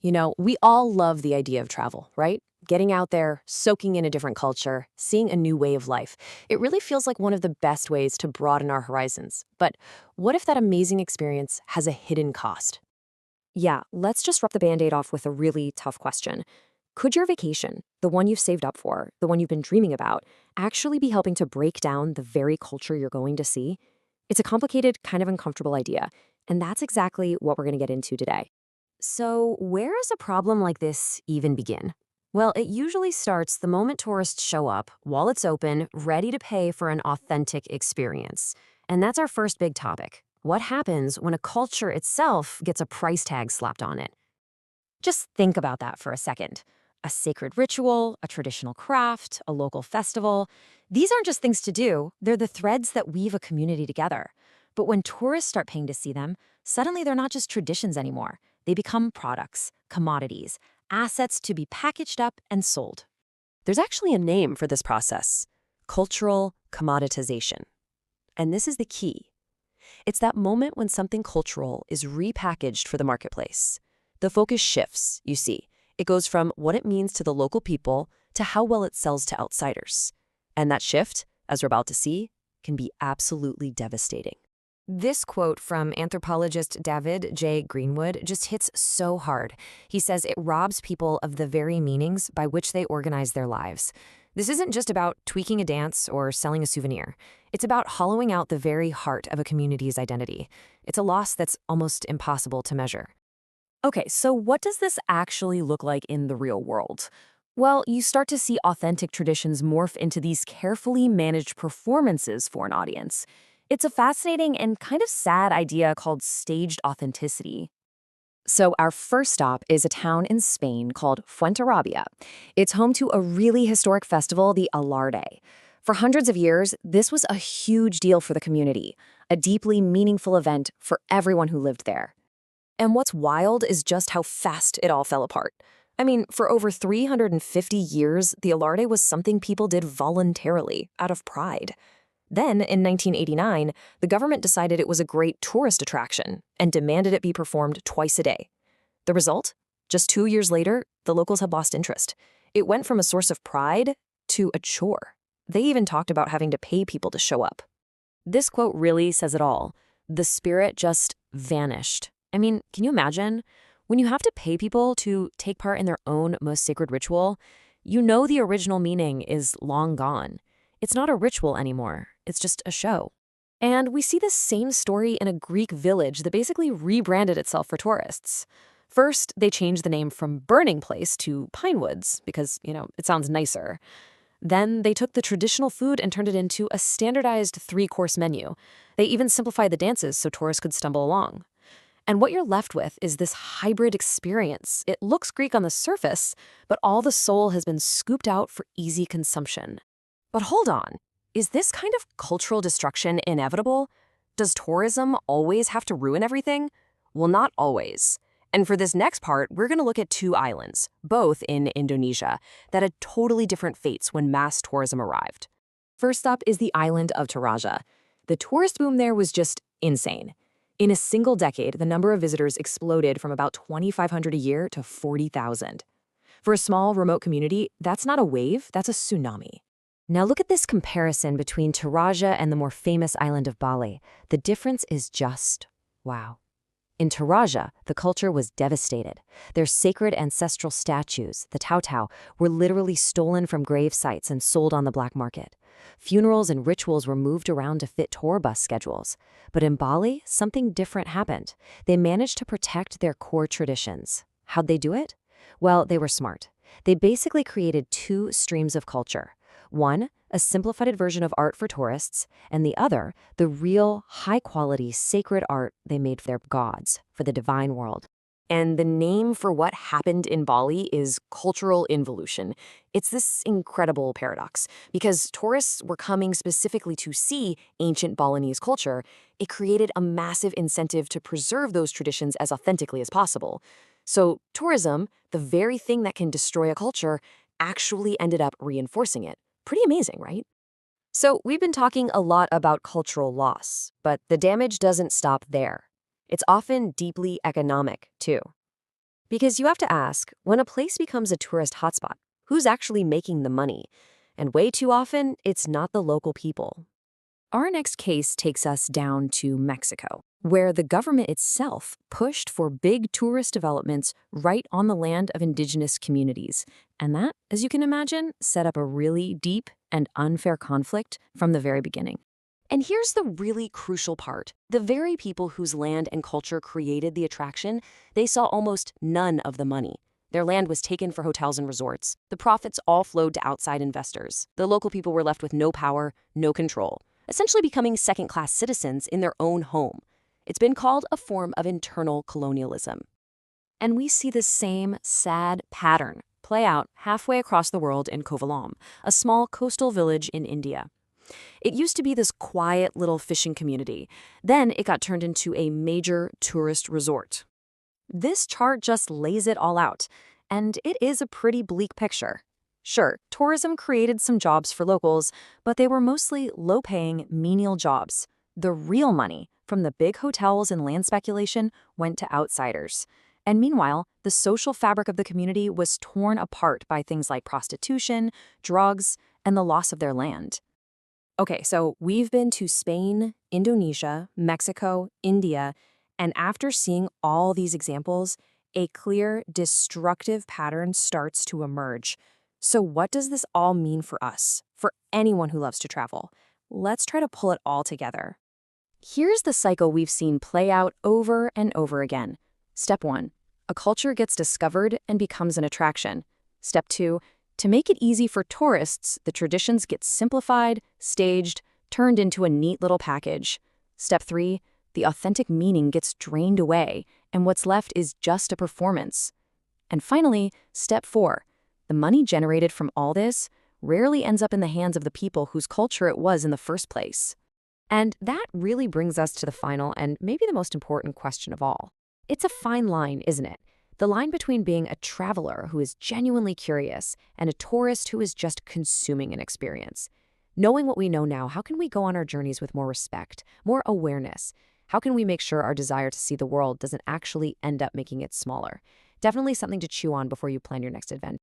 We all love the idea of travel, right? Getting out there, soaking in a different culture, seeing a new way of life. It really feels like one of the best ways to broaden our horizons. But what if that amazing experience has a hidden cost? Yeah, let's just rip the band-aid off with a really tough question. Could your vacation, the one you've saved up for, the one you've been dreaming about, actually be helping to break down the very culture you're going to see? It's a complicated, kind of uncomfortable idea, and that's exactly what we're going to get into today. So, where does a problem like this even begin? Well, it usually starts the moment tourists show up, wallets open, ready to pay for an authentic experience. And that's our first big topic. What happens when a culture itself gets a price tag slapped on it? Just think about that for a second. A sacred ritual, a traditional craft, a local festival. These aren't just things to do, they're the threads that weave a community together. But when tourists start paying to see them, suddenly they're not just traditions anymore. They become products, commodities, assets to be packaged up and sold. There's actually a name for this process: cultural commoditization. And this is the key. It's that moment when something cultural is repackaged for the marketplace. The focus shifts, you see. It goes from what it means to the local people to how well it sells to outsiders. And that shift, as we're about to see, can be absolutely devastating. This quote from anthropologist David J. Greenwood just hits so hard. He says it robs people of the very meanings by which they organize their lives. This isn't just about tweaking a dance or selling a souvenir. It's about hollowing out the very heart of a community's identity. It's a loss that's almost impossible to measure. Okay, so what does this actually look like in the real world? Well, you start to see authentic traditions morph into these carefully managed performances for an audience. It's a fascinating and kind of sad idea called staged authenticity. So our first stop is a town in Spain called Fuenterrabía. It's home to a really historic festival, the Alarde. For hundreds of years, this was a huge deal for the community, a deeply meaningful event for everyone who lived there. And what's wild is just how fast it all fell apart. I mean, for over 350 years, the Alarde was something people did voluntarily, out of pride. Then, in 1989, the government decided it was a great tourist attraction and demanded it be performed twice a day. The result? Just 2 years later, the locals had lost interest. It went from a source of pride to a chore. They even talked about having to pay people to show up. This quote really says it all. The spirit just vanished. I mean, can you imagine? When you have to pay people to take part in their own most sacred ritual, you know the original meaning is long gone. It's not a ritual anymore. It's just a show. And we see this same story in a Greek village that basically rebranded itself for tourists. First, they changed the name from Burning Place to Pinewoods because, it sounds nicer. Then they took the traditional food and turned it into a standardized 3-course menu. They even simplified the dances so tourists could stumble along. And what you're left with is this hybrid experience. It looks Greek on the surface, but all the soul has been scooped out for easy consumption. But hold on, is this kind of cultural destruction inevitable? Does tourism always have to ruin everything? Well, not always. And for this next part, we're going to look at 2 islands, both in Indonesia, that had totally different fates when mass tourism arrived. First up is the island of Toraja. The tourist boom there was just insane. In a single decade, the number of visitors exploded from about 2,500 a year to 40,000. For a small, remote community, that's not a wave, that's a tsunami. Now look at this comparison between Toraja and the more famous island of Bali. The difference is just wow. In Toraja, the culture was devastated. Their sacred ancestral statues, the Tau Tau, were literally stolen from grave sites and sold on the black market. Funerals and rituals were moved around to fit tour bus schedules. But in Bali, something different happened. They managed to protect their core traditions. How'd they do it? Well, they were smart. They basically created 2 streams of culture. One, a simplified version of art for tourists, and the other, the real, high-quality, sacred art they made for their gods, for the divine world. And the name for what happened in Bali is cultural involution. It's this incredible paradox. Because tourists were coming specifically to see ancient Balinese culture, it created a massive incentive to preserve those traditions as authentically as possible. So tourism, the very thing that can destroy a culture, actually ended up reinforcing it. Pretty amazing, right? So we've been talking a lot about cultural loss, but the damage doesn't stop there. It's often deeply economic, too. Because you have to ask, when a place becomes a tourist hotspot, who's actually making the money? And way too often, it's not the local people. Our next case takes us down to Mexico, where the government itself pushed for big tourist developments right on the land of indigenous communities. And that, as you can imagine, set up a really deep and unfair conflict from the very beginning. And here's the really crucial part. The very people whose land and culture created the attraction, they saw almost none of the money. Their land was taken for hotels and resorts. The profits all flowed to outside investors. The local people were left with no power, no control, essentially becoming second-class citizens in their own home. It's been called a form of internal colonialism. And we see the same sad pattern play out halfway across the world in Kovalam, a small coastal village in India. It used to be this quiet little fishing community. Then it got turned into a major tourist resort. This chart just lays it all out, and it is a pretty bleak picture. Sure, tourism created some jobs for locals, but they were mostly low-paying, menial jobs. The real money from the big hotels and land speculation went to outsiders. And meanwhile, the social fabric of the community was torn apart by things like prostitution, drugs, and the loss of their land. Okay, so we've been to Spain, Indonesia, Mexico, India, and after seeing all these examples, a clear, destructive pattern starts to emerge. So what does this all mean for us, for anyone who loves to travel? Let's try to pull it all together. Here's the cycle we've seen play out over and over again. Step 1, a culture gets discovered and becomes an attraction. Step 2, to make it easy for tourists, the traditions get simplified, staged, turned into a neat little package. Step 3, the authentic meaning gets drained away, and what's left is just a performance. And finally, step 4, the money generated from all this rarely ends up in the hands of the people whose culture it was in the first place. And that really brings us to the final and maybe the most important question of all. It's a fine line, isn't it? The line between being a traveler who is genuinely curious and a tourist who is just consuming an experience. Knowing what we know now, how can we go on our journeys with more respect, more awareness? How can we make sure our desire to see the world doesn't actually end up making it smaller? Definitely something to chew on before you plan your next adventure.